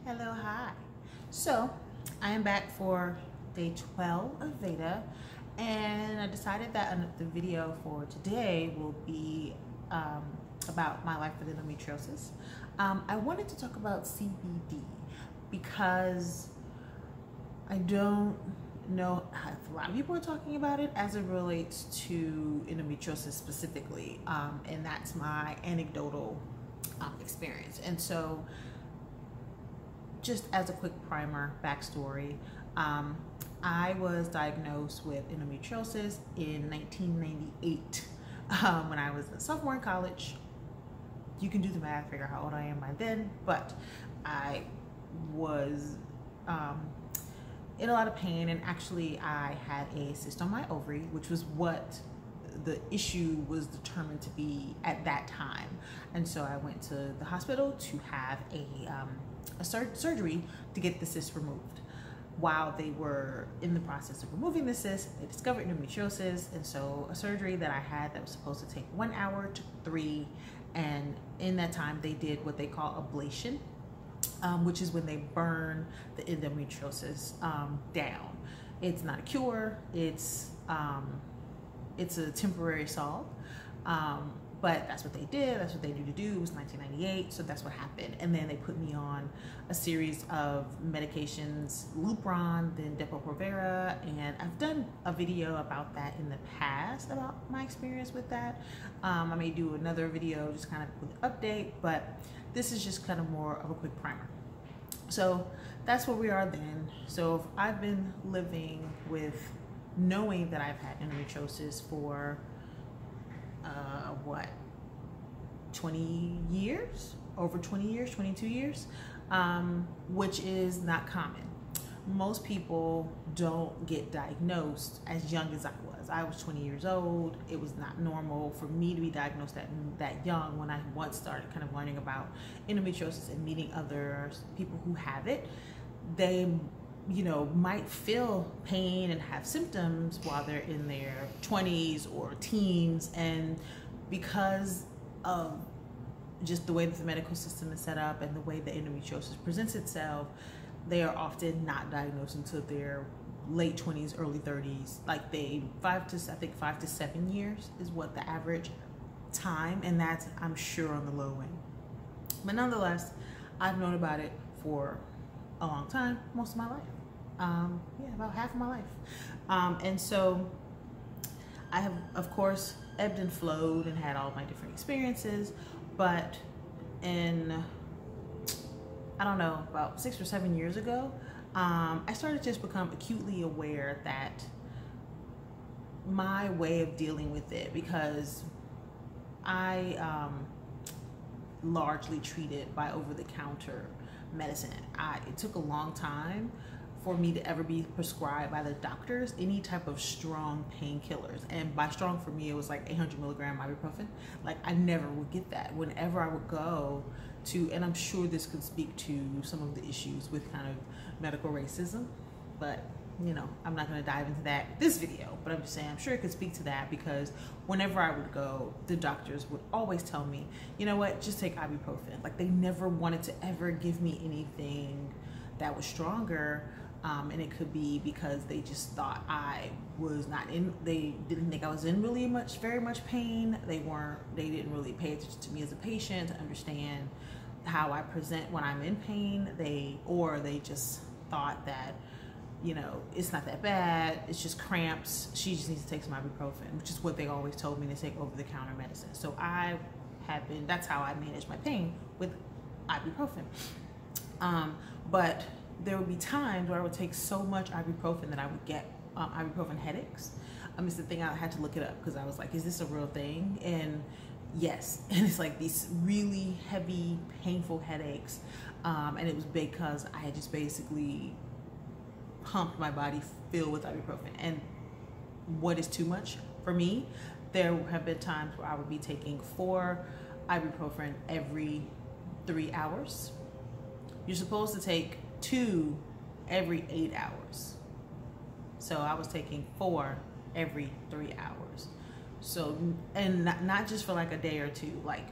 Hello, hi. So I am back for day 12 of VEDA, and I decided that the video for today will be about my life with endometriosis. I wanted to talk about CBD because I don't know if a lot of people are talking about it as it relates to endometriosis specifically, and that's my anecdotal experience. And so just as a quick primer, backstory, I was diagnosed with endometriosis in 1998 when I was a sophomore in college. You can do the math, figure out how old I am by then, but I was in a lot of pain, and actually I had a cyst on my ovary, which was what the issue was determined to be at that time. And so I went to the hospital to have a surgery to get the cyst removed. While they were in the process of removing the cyst, they discovered endometriosis, and so a surgery that I had that was supposed to take 1 hour took 3, and in that time they did what they call ablation, which is when they burn the endometriosis down. It's not a cure, it's a temporary solve, but that's what they did, that's what they knew to do. It was 1998, so that's what happened. And then they put me on a series of medications, Lupron, then Depo-Provera, and I've done a video about that in the past, about my experience with that. I may do another video just kind of with an update, but this is just kind of more of a quick primer. So that's where we are then. So I've been living with knowing that I've had endometriosis for what, 20 years, over 20 years, 22 years, which is not common. Most people don't get diagnosed as young as I was. I was 20 years old. It was not normal for me to be diagnosed that young. When I once started kind of learning about endometriosis and meeting other people who have it, they might feel pain and have symptoms while they're in their 20s or teens, and because of just the way that the medical system is set up and the way the endometriosis presents itself, they are often not diagnosed until their late 20s, early 30s. Like 5 to 7 years is what the average time, and that's, I'm sure, on the low end. But nonetheless, I've known about it for a long time, most of my life. Yeah, about half of my life. And so I have, of course, ebbed and flowed and had all my different experiences, but in, I don't know, about 6 or 7 years ago, I started to just become acutely aware that my way of dealing with it, because I largely treated by over-the-counter medicine. It took a long time for me to ever be prescribed by the doctors any type of strong painkillers. And by strong, for me, it was like 800 milligram ibuprofen. Like, I never would get that. Whenever I would go to, and I'm sure this could speak to some of the issues with kind of medical racism, but I'm not gonna dive into that this video, but I'm just saying, I'm sure it could speak to that, because whenever I would go, the doctors would always tell me, you know what, just take ibuprofen. Like, they never wanted to ever give me anything that was stronger. And it could be because they just thought I was not in, they didn't think I was in very much pain. They didn't really pay attention to me as a patient to understand how I present when I'm in pain. They just thought that, it's not that bad, it's just cramps, she just needs to take some ibuprofen, which is what they always told me to take over-the-counter medicine. So that's how I managed my pain, with ibuprofen. But there would be times where I would take so much ibuprofen that I would get ibuprofen headaches. It's the thing, I had to look it up, because I was like, is this a real thing? And yes, and it's like these really heavy, painful headaches. And it was because I had just basically pumped my body filled with ibuprofen. And what is too much for me? There have been times where I would be taking 4 ibuprofen every 3 hours. You're supposed to take 2 every 8 hours. So I was taking 4 every 3 hours. So, and not just for like a day or two, like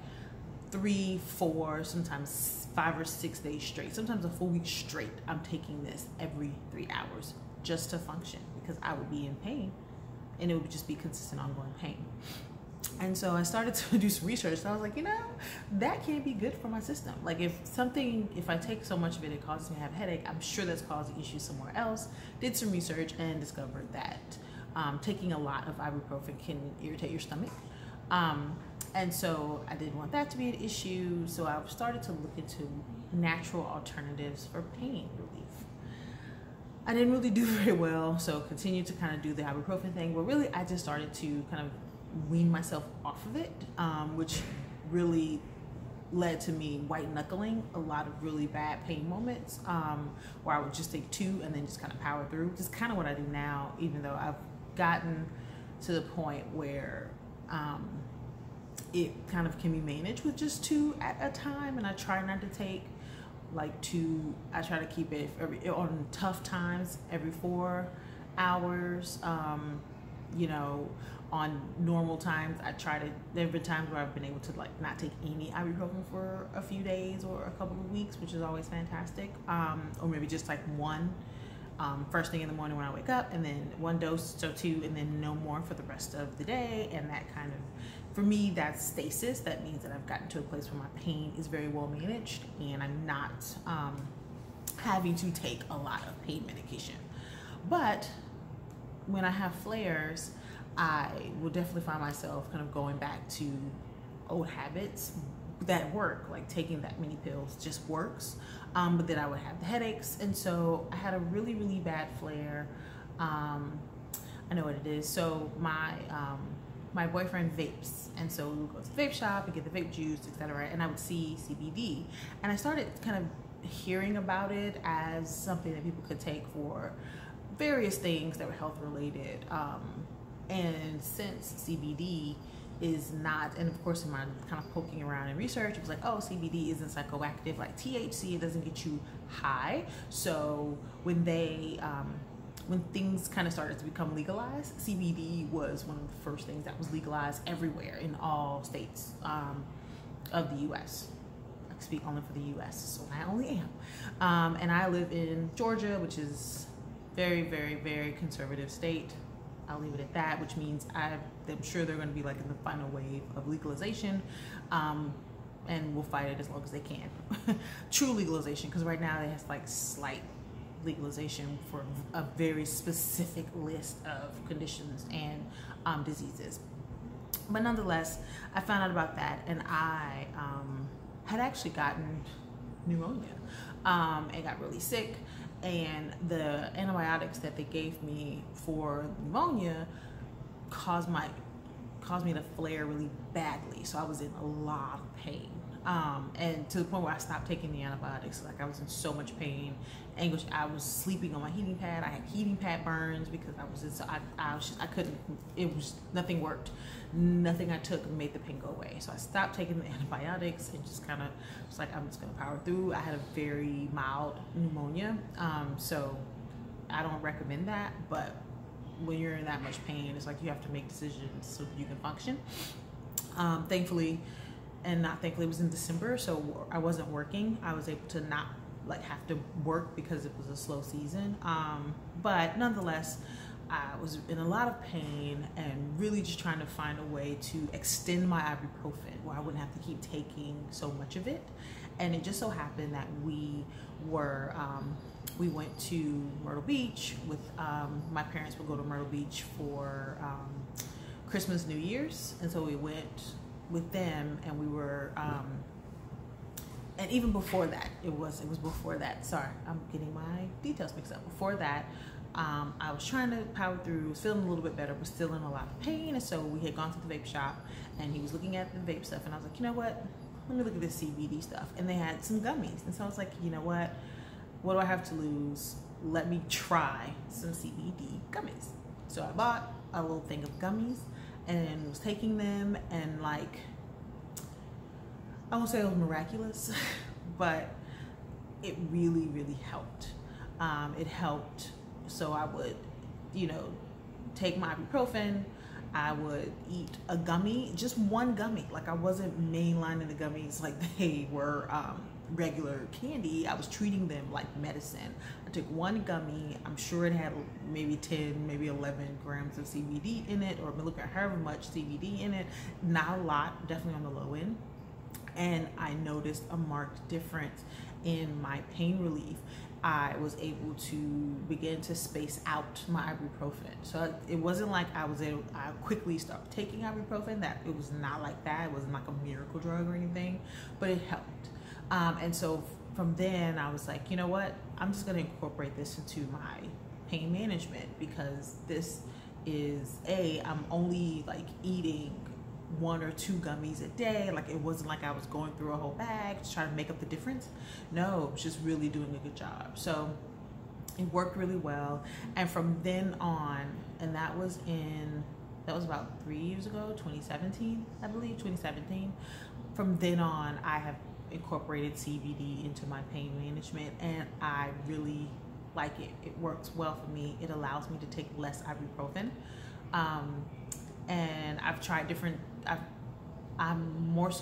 3, 4, sometimes 5 or 6 days straight, sometimes a full week straight. I'm taking this every 3 hours just to function, because I would be in pain and it would just be consistent ongoing pain. And so I started to do some research, and I was like, you know, that can't be good for my system. Like if I take so much of it, it causes me to have a headache, I'm sure that's causing issues somewhere else. Did some research and discovered that taking a lot of ibuprofen can irritate your stomach. And so I didn't want that to be an issue. So I started to look into natural alternatives for pain relief. I didn't really do very well, so continued to kind of do the ibuprofen thing, but really I just started to kind of wean myself off of it, which really led to me white knuckling a lot of really bad pain moments, where I would just take 2 and then just kind of power through, which is kind of what I do now, even though I've gotten to the point where it kind of can be managed with just 2 at a time, and I try not to take like 2. I try to keep it on tough times every 4 hours. You know, on normal times, there have been times where I've been able to like not take any ibuprofen for a few days or a couple of weeks, which is always fantastic. Or maybe just like 1 first thing in the morning when I wake up, and then 1 dose, so 2, and then no more for the rest of the day. And that kind of, for me, that's stasis. That means that I've gotten to a place where my pain is very well managed and I'm not having to take a lot of pain medication. But when I have flares, I will definitely find myself kind of going back to old habits that work, like taking that many pills just works. But then I would have the headaches. And so I had a really, really bad flare. I know what it is. So my boyfriend vapes, and so we would go to the vape shop and get the vape juice, etc. And I would see CBD, and I started kind of hearing about it as something that people could take for various things that were health related. And since CBD is not, and of course in my kind of poking around in research, it was like, oh, CBD isn't psychoactive like THC, it doesn't get you high. So when when things kind of started to become legalized, CBD was one of the first things that was legalized everywhere in all states of the US. I can speak only for the US, so I only am. And I live in Georgia, which is very, very, very conservative state. I'll leave it at that, which means I'm sure they're going to be like in the final wave of legalization, and we'll fight it as long as they can. True legalization, because right now they have like slight legalization for a very specific list of conditions and diseases. But nonetheless, I found out about that, and I had actually gotten pneumonia and got really sick. And the antibiotics that they gave me for pneumonia caused me to flare really badly. So I was in a lot of pain. And to the point where I stopped taking the antibiotics. Like I was in so much pain, anguish. I was sleeping on my heating pad. I had heating pad burns because I was in, so I couldn't, it was, nothing worked. Nothing I took made the pain go away. So I stopped taking the antibiotics and just kind of was like, I'm just gonna power through. I had a very mild pneumonia. So I don't recommend that, but when you're in that much pain, it's like you have to make decisions so you can function. Thankfully, and not thankfully, it was in December, so I wasn't working. I was able to not like have to work because it was a slow season. But nonetheless, I was in a lot of pain and really just trying to find a way to extend my ibuprofen where I wouldn't have to keep taking so much of it. And it just so happened that we went to Myrtle Beach with, my parents would go to Myrtle Beach for Christmas, New Year's. And so we went with them, and we were, and even before that, it was before that, sorry, I'm getting my details mixed up. Before that, I was trying to power through, was feeling a little bit better, but still in a lot of pain. And so we had gone to the vape shop, and he was looking at the vape stuff, and I was like, you know what, let me look at this CBD stuff. And they had some gummies, and so I was like, you know what do I have to lose? Let me try some CBD gummies. So I bought a little thing of gummies and was taking them, and like, I won't say it was miraculous, but it really, really helped. It helped. So I would, you know, take my ibuprofen I would eat a gummy, just one gummy. Like I wasn't mainlining the gummies like they were regular candy. I was treating them like medicine. I took one gummy. I'm sure it had maybe 10, maybe 11 grams of CBD in it, or however much CBD in it. Not a lot, definitely on the low end. And I noticed a marked difference in my pain relief. I was able to begin to space out my ibuprofen. So it wasn't like I quickly stopped taking ibuprofen. That it was not like that. It wasn't like a miracle drug or anything, but it helped. And so from then I was like, you know what? I'm just gonna incorporate this into my pain management, because this is I'm only like eating 1 or 2 gummies a day. Like it wasn't like I was going through a whole bag to try to make up the difference. No, it was just really doing a good job. So it worked really well. And from then on, and that was about 3 years ago, 2017, I believe, 2017. From then on, I have incorporated CBD into my pain management, and I really like it. It works well for me. It allows me to take less ibuprofen. And I've tried different, I was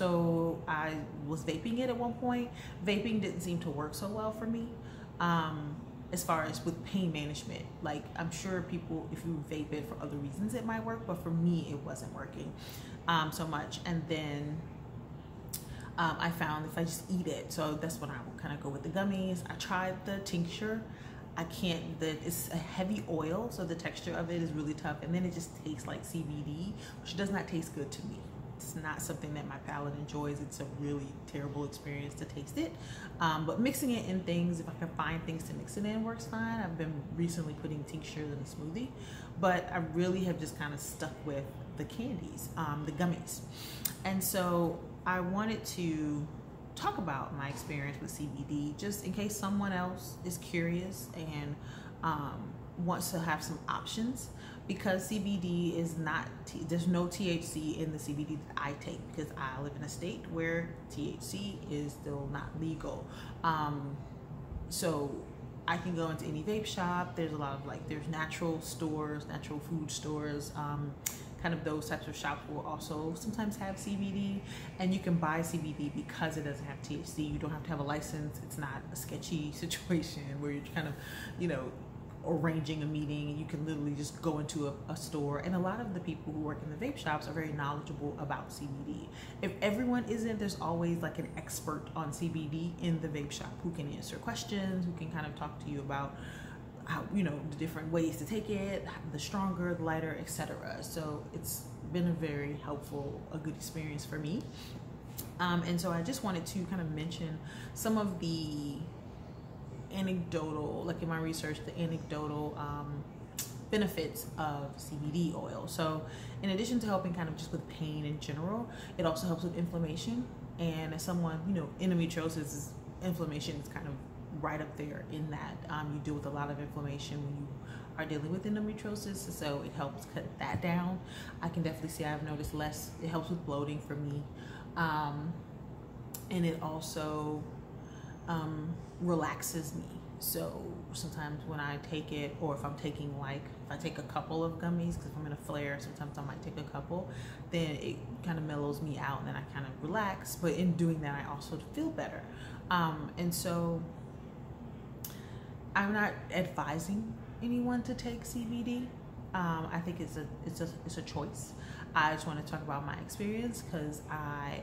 vaping it at one point. Vaping didn't seem to work so well for me, as far as with pain management. Like I'm sure people, if you vape it for other reasons, it might work, but for me, it wasn't working so much. And then I found if I just eat it, so that's when I would kind of go with the gummies. I tried the tincture. It's a heavy oil, so the texture of it is really tough, and then it just tastes like CBD, which does not taste good to me. It's not something that my palate enjoys. It's a really terrible experience to taste it. But mixing it in things, if I can find things to mix it in, works fine. I've been recently putting tinctures in a smoothie, but I really have just kind of stuck with the candies, the gummies. And so I wanted to talk about my experience with CBD, just in case someone else is curious and wants to have some options, because CBD is not, there's no THC in the CBD that I take, because I live in a state where THC is still not legal. So I can go into any vape shop. There's a lot of there's natural stores, natural food stores, kind of those types of shops will also sometimes have CBD, and you can buy CBD because it doesn't have THC. You don't have to have a license. It's not a sketchy situation where you're kind of, arranging a meeting, and you can literally just go into a store. And a lot of the people who work in the vape shops are very knowledgeable about CBD. If everyone isn't, there's always like an expert on CBD in the vape shop who can answer questions, who can kind of talk to you about how, the different ways to take it, the stronger, the lighter, etc. So it's been a good experience for me. And so I just wanted to kind of mention some of the anecdotal, like in my research, the anecdotal benefits of CBD oil. So in addition to helping kind of just with pain in general, it also helps with inflammation. And as someone, endometriosis inflammation is kind of right up there in that. You deal with a lot of inflammation when you are dealing with endometriosis, so it helps cut that down. I can definitely see I've noticed less. It helps with bloating for me, and it also relaxes me. So sometimes when I take it, or if I'm taking if I take a couple of gummies, because if I'm in a flare, sometimes I might take a couple, then it kind of mellows me out, and then I kind of relax. But in doing that, I also feel better. And so I'm not advising anyone to take CBD. I think it's a choice. I just want to talk about my experience, because I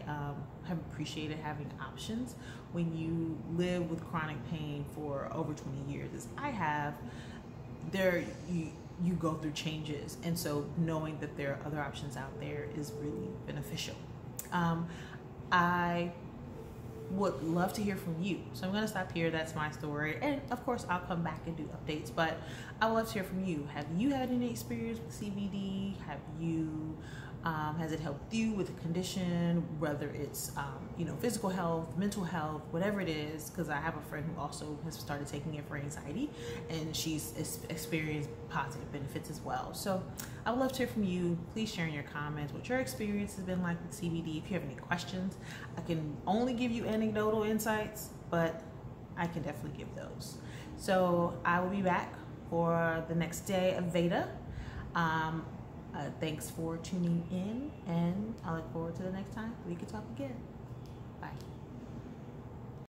have appreciated having options. When you live with chronic pain for over 20 years, as I have, you go through changes, and so knowing that there are other options out there is really beneficial. I would love to hear from you. So I'm going to stop here. That's my story. And of course, I'll come back and do updates, but I would love to hear from you. Have you had any experience with CBD? Has it helped you with a condition, whether it's, physical health, mental health, whatever it is? Because I have a friend who also has started taking it for anxiety, and she's experienced positive benefits as well. So I would love to hear from you. Please share in your comments what your experience has been like with CBD. If you have any questions, I can only give you anecdotal insights, but I can definitely give those. So I will be back for the next day of VEDA. Thanks for tuning in, and I look forward to the next time we can talk again. Bye.